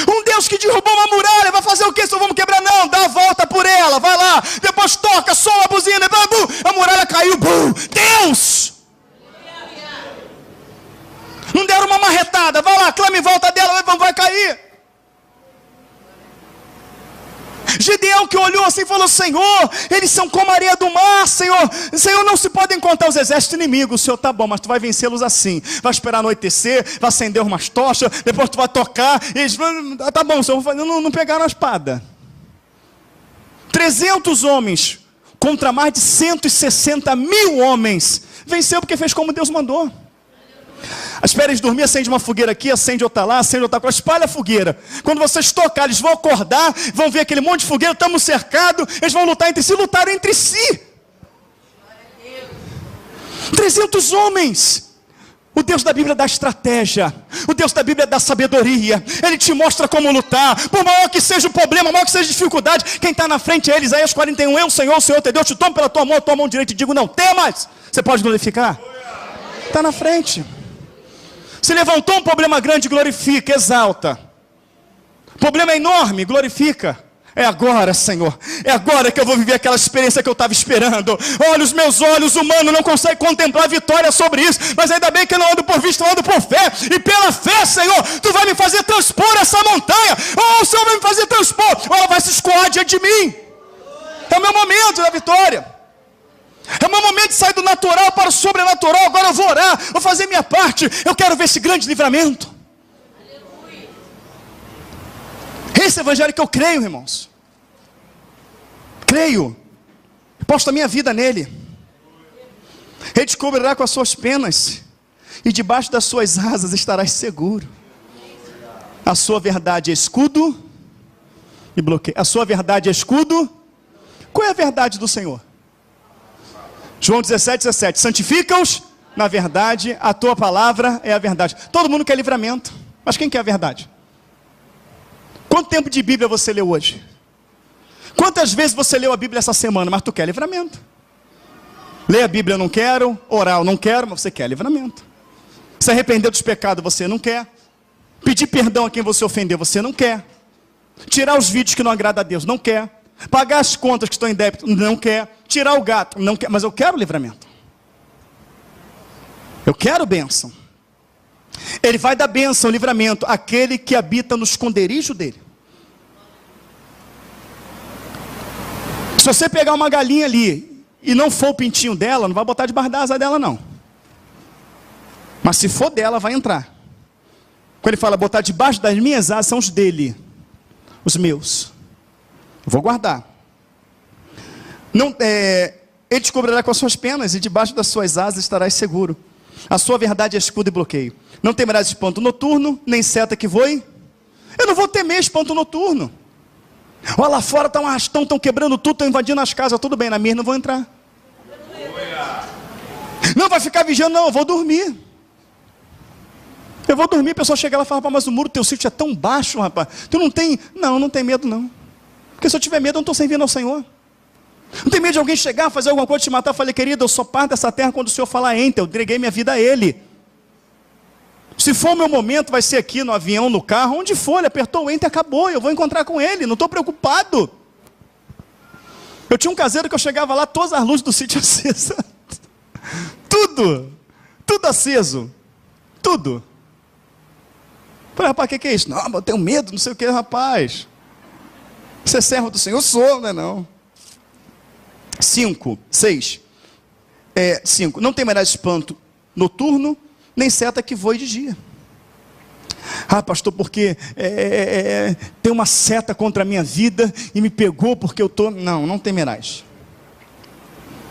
Um Deus que derrubou uma muralha, vai fazer o que? Só vamos quebrar? Não, dá a volta por ela, vai lá, depois toca, soa a buzina, a muralha caiu, Deus! Não deram uma marretada, vai lá, clama em volta dela, vai cair. Gideão que olhou assim e falou, Senhor, eles são como a areia do mar, Senhor, não se podem contar os exércitos inimigos. O Senhor, tá bom, mas tu vai vencê-los assim, vai esperar anoitecer, vai acender umas tochas, depois tu vai tocar, e eles, tá bom, Senhor, não pegaram a espada. 300 homens, contra mais de 160 mil homens, venceu porque fez como Deus mandou. As férias de dormir, acende uma fogueira aqui, acende outra lá, acende outra lá, espalha a fogueira. Quando vocês tocarem, eles vão acordar, vão ver aquele monte de fogueira, estamos cercados, eles vão lutar entre si, lutaram entre si. 300 homens. O Deus da Bíblia dá estratégia, o Deus da Bíblia dá sabedoria, Ele te mostra como lutar, por maior que seja o problema, maior que seja a dificuldade, quem está na frente é Ele. Isaías 41, eu, Senhor teu Deus, te tomo pela tua mão direita e digo, não temas, você pode glorificar? Está na frente. Se levantou um problema grande, glorifica, exalta. Problema enorme, glorifica. É agora, Senhor, é agora que eu vou viver aquela experiência que eu estava esperando. Olha, os meus olhos humanos não conseguem contemplar a vitória sobre isso, mas ainda bem que eu não ando por vista, eu ando por fé. E pela fé, Senhor, Tu vai me fazer transpor essa montanha. O Senhor vai me fazer transpor, ou ela vai se escoar diante de mim. É o meu momento da vitória. É o meu momento de sair do natural para o sobrenatural. Agora eu vou orar, vou fazer minha parte. Eu quero ver esse grande livramento. Esse evangelho que eu creio, irmãos. Creio. Posto a minha vida nele. Ele te cobrirá com as suas penas, e debaixo das suas asas estarás seguro. A sua verdade é escudo e bloqueio. A sua verdade é escudo. Qual é a verdade do Senhor? João 17:17. Santifica-os na verdade, a tua palavra é a verdade. Todo mundo quer livramento, mas quem quer a verdade? Quanto tempo de Bíblia você leu hoje? Quantas vezes você leu a Bíblia essa semana, mas tu quer livramento? Ler a Bíblia eu não quero, orar eu não quero, mas você quer livramento. Se arrepender dos pecados você não quer. Pedir perdão a quem você ofendeu você não quer. Tirar os vídeos que não agradam a Deus não quer. Pagar as contas que estão em débito não quer. Tirar o gato não quer, mas eu quero livramento. Eu quero bênção. Ele vai dar bênção, livramento, àquele que habita no esconderijo dele. Se você pegar uma galinha ali e não for o pintinho dela, não vai botar debaixo da asa dela não. Mas se for dela, vai entrar. Quando ele fala botar debaixo das minhas asas, são os dele, os meus. Eu vou guardar. Não, ele te cobrirá com as suas penas, e debaixo das suas asas estarás seguro. A sua verdade é escudo e bloqueio. Não temerás espanto noturno, nem seta que voe. Eu não vou temer espanto noturno. Olha lá fora está um arrastão, estão quebrando tudo, estão invadindo as casas, tudo bem, na minha não vou entrar. Não vai ficar vigiando, não, eu vou dormir. Eu vou dormir, a pessoa chega lá e fala, mas o muro do teu sítio é tão baixo, rapaz. Tu não tem, não tem medo não. Porque se eu tiver medo, eu não estou servindo ao Senhor. Não tem medo de alguém chegar, fazer alguma coisa, te matar. Eu falei, querido, eu sou parte dessa terra quando o Senhor falar enter, eu entreguei minha vida a Ele. Se for o meu momento, vai ser aqui no avião, no carro, onde for, ele apertou o enter, acabou, eu vou encontrar com Ele, não estou preocupado. Eu tinha um caseiro que eu chegava lá, todas as luzes do sítio acesas. Tudo aceso. Tudo. Falei, rapaz, o que é isso? Não, mas eu tenho medo, não sei o que, rapaz. Você é servo do Senhor? Eu sou, não é não. 5. Não temerás espanto noturno, nem seta que voe de dia. Ah, pastor, porque tem uma seta contra a minha vida e me pegou porque eu estou... Não temerás.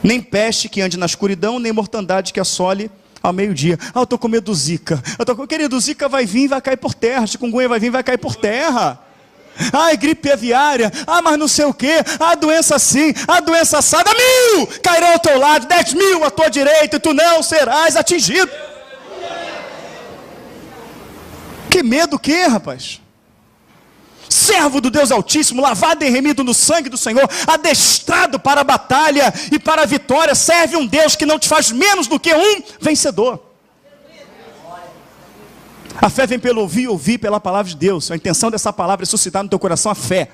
Nem peste que ande na escuridão, nem mortandade que assole ao meio-dia. Ah, eu estou com medo do Zika. Querido, o Zika vai vir e vai cair por terra. Chikungunya vai vir e vai cair por terra. Ah, é gripe aviária. Ah, mas não sei o que. Ah, doença assim. Ah, doença assada. 1000 cairão ao teu lado, 10.000 à tua direita, e tu não serás atingido. Que medo o que, rapaz? Servo do Deus Altíssimo, lavado e remido no sangue do Senhor, adestrado para a batalha e para a vitória, serve um Deus que não te faz menos do que um vencedor. A fé vem pelo ouvir e ouvir pela palavra de Deus. A intenção dessa palavra é suscitar no teu coração a fé,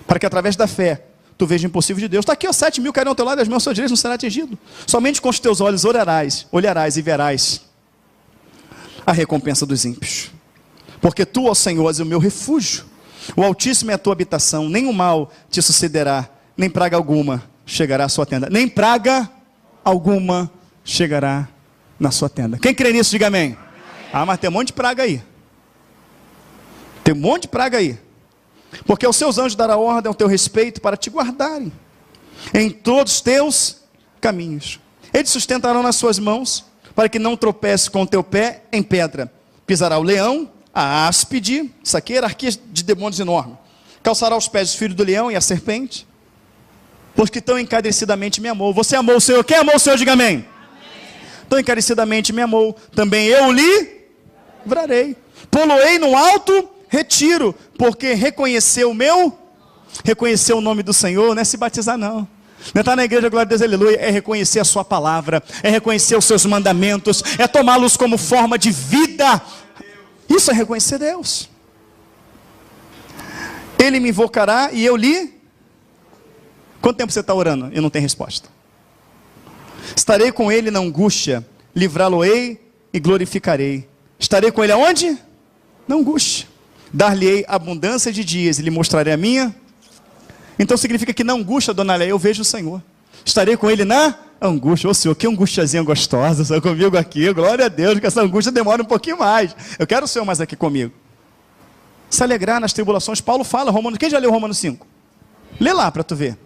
para que através da fé tu veja o impossível de Deus. Está aqui, 7.000 cairão ao teu lado, e as mãos à sua direita, não será atingido. Somente com os teus olhos olharás e verás a recompensa dos ímpios. Porque tu, ó Senhor, és o meu refúgio. O Altíssimo é a tua habitação. Nenhum mal te sucederá, nem praga alguma chegará à sua tenda. Nem praga alguma chegará na sua tenda. Quem crê nisso, diga amém. Ah, mas tem um monte de praga aí. Tem um monte de praga aí. Porque aos seus anjos dará ordem ao teu respeito para te guardarem em todos os teus caminhos. Eles sustentarão nas suas mãos, para que não tropece com o teu pé em pedra. Pisará o leão, a áspide, isso aqui é hierarquia de demônios enorme. Calçará os pés do filho do leão e a serpente, porque tão encarecidamente me amou. Você amou o Senhor? Quem amou o Senhor, diga amém. Tão encarecidamente me amou, também eu lhe livrarei. Poloei no alto retiro, porque reconheceu o nome do Senhor. Não é se batizar não. Não é estar na igreja, glória a Deus, aleluia, é reconhecer a sua palavra, é reconhecer os seus mandamentos, é tomá-los como forma de vida. Isso é reconhecer Deus. Ele me invocará e eu lhe... Quanto tempo você está orando e não tem resposta? Estarei com ele na angústia, livrá-lo-ei e glorificarei. Estarei com ele aonde? Na angústia. Dar-lhe-ei abundância de dias e lhe mostrarei a minha. Então significa que na angústia, dona Léia, eu vejo o Senhor. Estarei com ele na angústia. Ô Senhor, que angustiazinha gostosa, Senhor, comigo aqui. Glória a Deus, que essa angústia demora um pouquinho mais. Eu quero o Senhor mais aqui comigo. Se alegrar nas tribulações. Paulo fala, quem já leu Romanos 5? Lê lá para tu ver.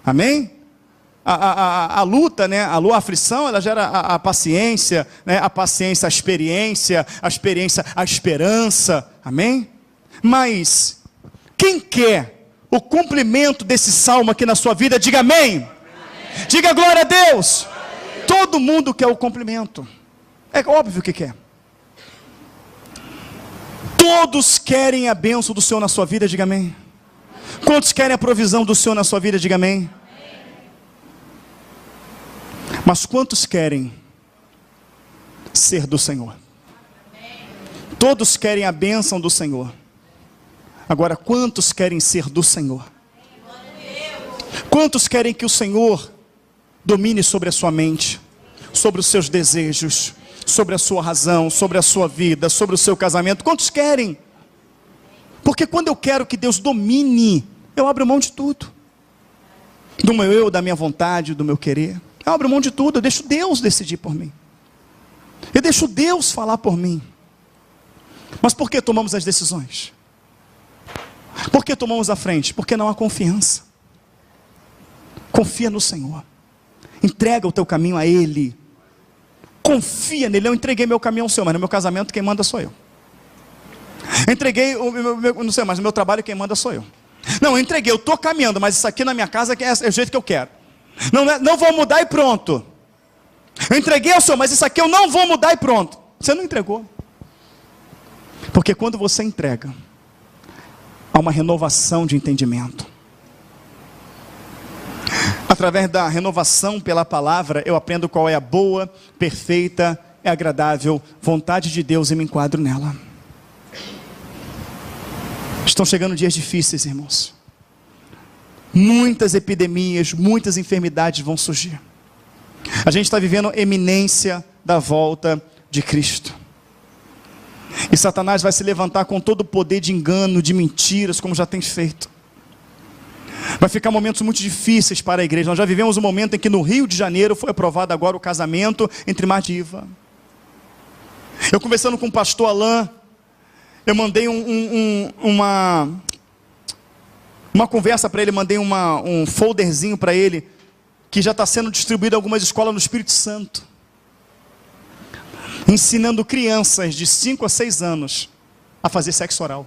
Amém? A luta, né? A aflição, ela gera a paciência, né? A paciência, a experiência, a esperança. Amém? Mas quem quer o cumprimento desse salmo aqui na sua vida, diga amém. Amém. Diga glória a Deus. Todo mundo quer o cumprimento. É óbvio que quer. Todos querem a bênção do Senhor na sua vida, diga amém. Quantos querem a provisão do Senhor na sua vida, diga amém. Mas quantos querem ser do Senhor? Todos querem a bênção do Senhor. Agora, quantos querem ser do Senhor? Quantos querem que o Senhor domine sobre a sua mente, sobre os seus desejos, sobre a sua razão, sobre a sua vida, sobre o seu casamento? Quantos querem? Porque quando eu quero que Deus domine, eu abro mão de tudo. Do meu eu, da minha vontade, do meu querer. Eu abro mão de tudo, eu deixo Deus decidir por mim. Eu deixo Deus falar por mim. Mas por que tomamos as decisões? Por que tomamos a frente? Porque não há confiança. Confia no Senhor. Entrega o teu caminho a Ele. Confia nele. Eu entreguei meu caminho ao Senhor, mas no meu casamento quem manda sou eu. Entreguei, não sei, mas no meu trabalho quem manda sou eu. Não, eu entreguei, eu estou caminhando, mas isso aqui na minha casa é o jeito que eu quero. Não vou mudar e pronto. Eu entreguei ao Senhor, mas isso aqui eu não vou mudar e pronto. Você não entregou. Porque quando você entrega, há uma renovação de entendimento. Através da renovação pela palavra, eu aprendo qual é a boa, perfeita e agradável vontade de Deus e me enquadro nela. Estão chegando dias difíceis, irmãos. Muitas epidemias, muitas enfermidades vão surgir. A gente está vivendo a iminência da volta de Cristo. E Satanás vai se levantar com todo o poder de engano, de mentiras, como já tem feito. Vai ficar momentos muito difíceis para a igreja. Nós já vivemos um momento em que no Rio de Janeiro foi aprovado agora o casamento entre Madiva. Eu conversando com o pastor Alain, eu mandei uma conversa para ele, mandei um folderzinho para ele, que já está sendo distribuído em algumas escolas no Espírito Santo, ensinando crianças de 5 a 6 anos a fazer sexo oral.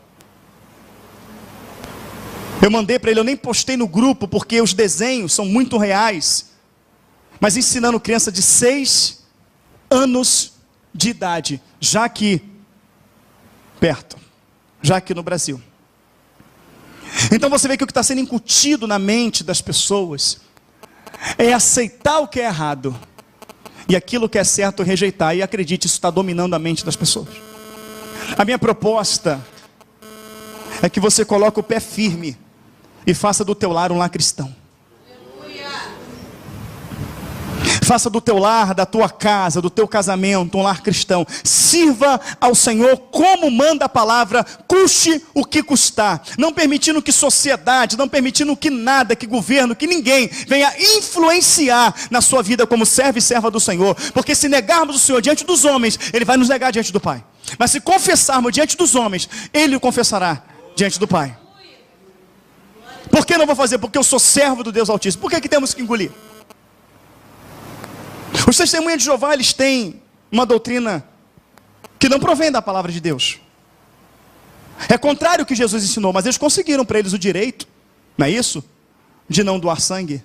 Eu mandei para ele, eu nem postei no grupo, porque os desenhos são muito reais, mas ensinando criança de 6 anos de idade, já aqui perto, já aqui no Brasil. Então você vê que o que está sendo incutido na mente das pessoas é aceitar o que é errado e aquilo que é certo rejeitar. E acredite, isso está dominando a mente das pessoas. A minha proposta é que você coloque o pé firme e faça do teu lar um lar cristão. Faça do teu lar, da tua casa, do teu casamento um lar cristão. Sirva ao Senhor como manda a palavra, custe o que custar. Não permitindo que sociedade, não permitindo que nada, que governo, que ninguém venha influenciar na sua vida como servo e serva do Senhor. Porque se negarmos o Senhor diante dos homens, Ele vai nos negar diante do Pai. Mas se confessarmos diante dos homens, Ele o confessará diante do Pai. Por que não vou fazer? Porque eu sou servo do Deus Altíssimo. Por que temos que engolir? Os testemunhas de Jeová, eles têm uma doutrina que não provém da palavra de Deus. É contrário ao que Jesus ensinou, mas eles conseguiram para eles o direito, não é isso? De não doar sangue.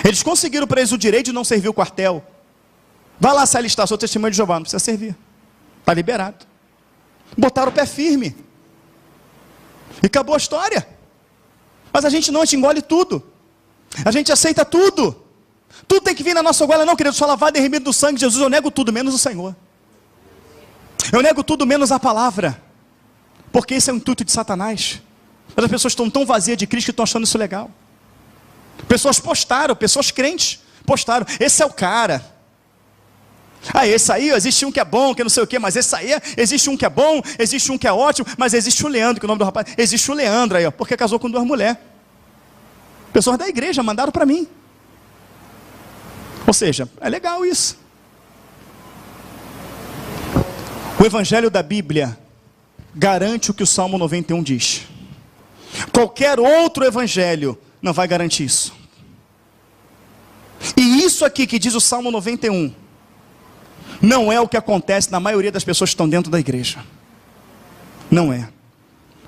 Eles conseguiram para eles o direito de não servir o quartel. Vai lá se alistar, sou testemunha de Jeová, não precisa servir. Está liberado. Botaram o pé firme. E acabou a história. Mas a gente não, a gente engole tudo. A gente aceita tudo. Tudo tem que vir na nossa goela. Não, querido, só lavado e remido do sangue de Jesus. Eu nego tudo menos o Senhor. Eu nego tudo menos a palavra. Porque esse é o intuito de Satanás. Mas as pessoas estão tão vazias de Cristo que estão achando isso legal. Pessoas postaram, pessoas crentes postaram. Esse é o cara. Esse aí, existe um que é bom, que não sei o quê, mas esse aí, existe um que é bom, existe um que é ótimo, mas existe o Leandro, que é o nome do rapaz. Existe o Leandro aí, ó, porque casou com 2 mulheres. Pessoas da igreja mandaram para mim. Ou seja, é legal isso. O evangelho da Bíblia garante o que o Salmo 91 diz. Qualquer outro evangelho não vai garantir isso. E isso aqui que diz o Salmo 91, não é o que acontece na maioria das pessoas que estão dentro da igreja. Não é.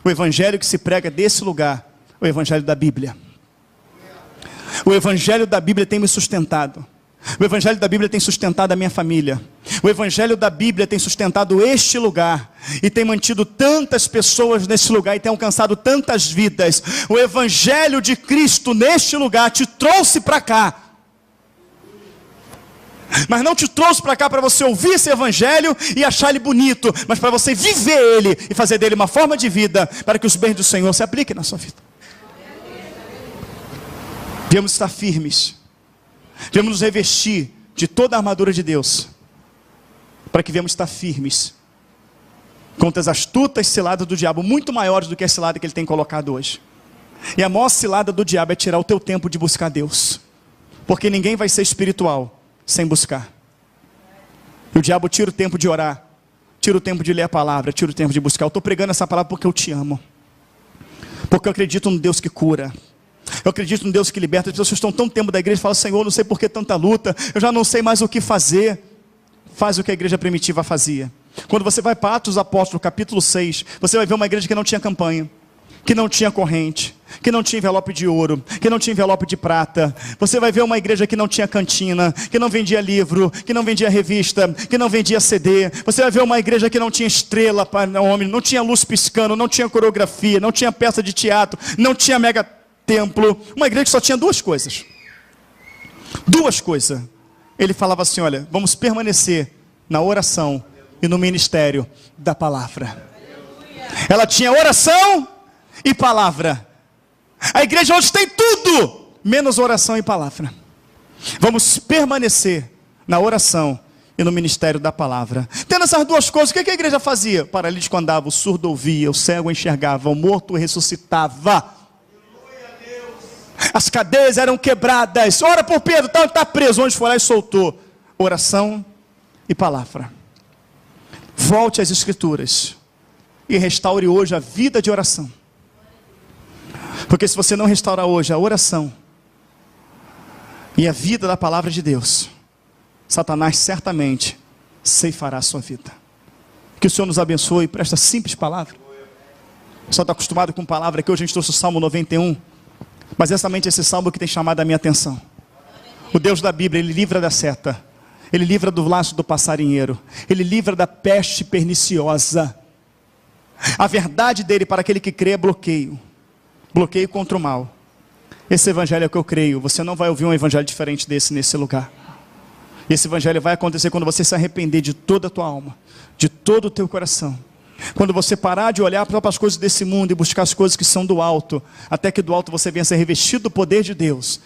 O evangelho que se prega desse lugar, o evangelho da Bíblia. O evangelho da Bíblia tem me sustentado. O evangelho da Bíblia tem sustentado a minha família. O evangelho da Bíblia tem sustentado este lugar. E tem mantido tantas pessoas nesse lugar. E tem alcançado tantas vidas. O evangelho de Cristo neste lugar te trouxe para cá. Mas não te trouxe para cá para você ouvir esse evangelho e achar ele bonito. Mas para você viver ele e fazer dele uma forma de vida. Para que os bens do Senhor se apliquem na sua vida. Devemos estar firmes. Devemos nos revestir de toda a armadura de Deus, para que venhamos estar firmes contra as astutas ciladas do diabo, muito maiores do que a cilada que ele tem colocado hoje. E a maior cilada do diabo é tirar o teu tempo de buscar Deus, porque ninguém vai ser espiritual sem buscar. E o diabo tira o tempo de orar, tira o tempo de ler a palavra, tira o tempo de buscar. Eu estou pregando essa palavra porque eu te amo, porque eu acredito no Deus que cura. Eu acredito no Deus que liberta. As pessoas estão tão tempo da igreja e falam: Senhor, não sei por que tanta luta, eu já não sei mais o que fazer. Faz o que a igreja primitiva fazia. Quando você vai para Atos dos Apóstolos, capítulo 6, você vai ver uma igreja que não tinha campanha, que não tinha corrente, que não tinha envelope de ouro, que não tinha envelope de prata. Você vai ver uma igreja que não tinha cantina, que não vendia livro, que não vendia revista, que não vendia CD. Você vai ver uma igreja que não tinha estrela para homem, não tinha luz piscando, não tinha coreografia, não tinha peça de teatro, não tinha mega templo. Uma igreja que só tinha 2 coisas. 2 coisas. Ele falava assim: olha, vamos permanecer na oração e no ministério da palavra. Ela tinha oração e palavra. A igreja hoje tem tudo menos oração e palavra. Vamos permanecer na oração e no ministério da palavra. Tendo essas 2 coisas, o que a igreja fazia? O paralítico andava, o surdo ouvia, o cego enxergava, o morto ressuscitava. As cadeias eram quebradas. Ora por Pedro, está preso. Onde foi lá e soltou. Oração e palavra. Volte às Escrituras e restaure hoje a vida de oração. Porque se você não restaurar hoje a oração e a vida da palavra de Deus, Satanás certamente ceifará a sua vida. Que o Senhor nos abençoe por esta simples palavra. Você está acostumado com palavra que hoje a gente trouxe o Salmo 91. Mas é exatamente esse salmo que tem chamado a minha atenção. O Deus da Bíblia, Ele livra da seta, Ele livra do laço do passarinheiro, Ele livra da peste perniciosa. A verdade dele para aquele que crê é bloqueio. Bloqueio contra o mal. Esse evangelho é o que eu creio. Você não vai ouvir um evangelho diferente desse nesse lugar. Esse evangelho vai acontecer quando você se arrepender de toda a tua alma, de todo o teu coração. Quando você parar de olhar para as coisas desse mundo e buscar as coisas que são do alto, até que do alto você venha ser revestido do poder de Deus.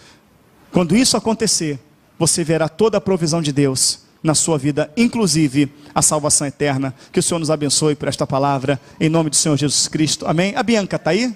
Quando isso acontecer, você verá toda a provisão de Deus na sua vida, inclusive a salvação eterna. Que o Senhor nos abençoe por esta palavra, em nome do Senhor Jesus Cristo. Amém? A Bianca está aí?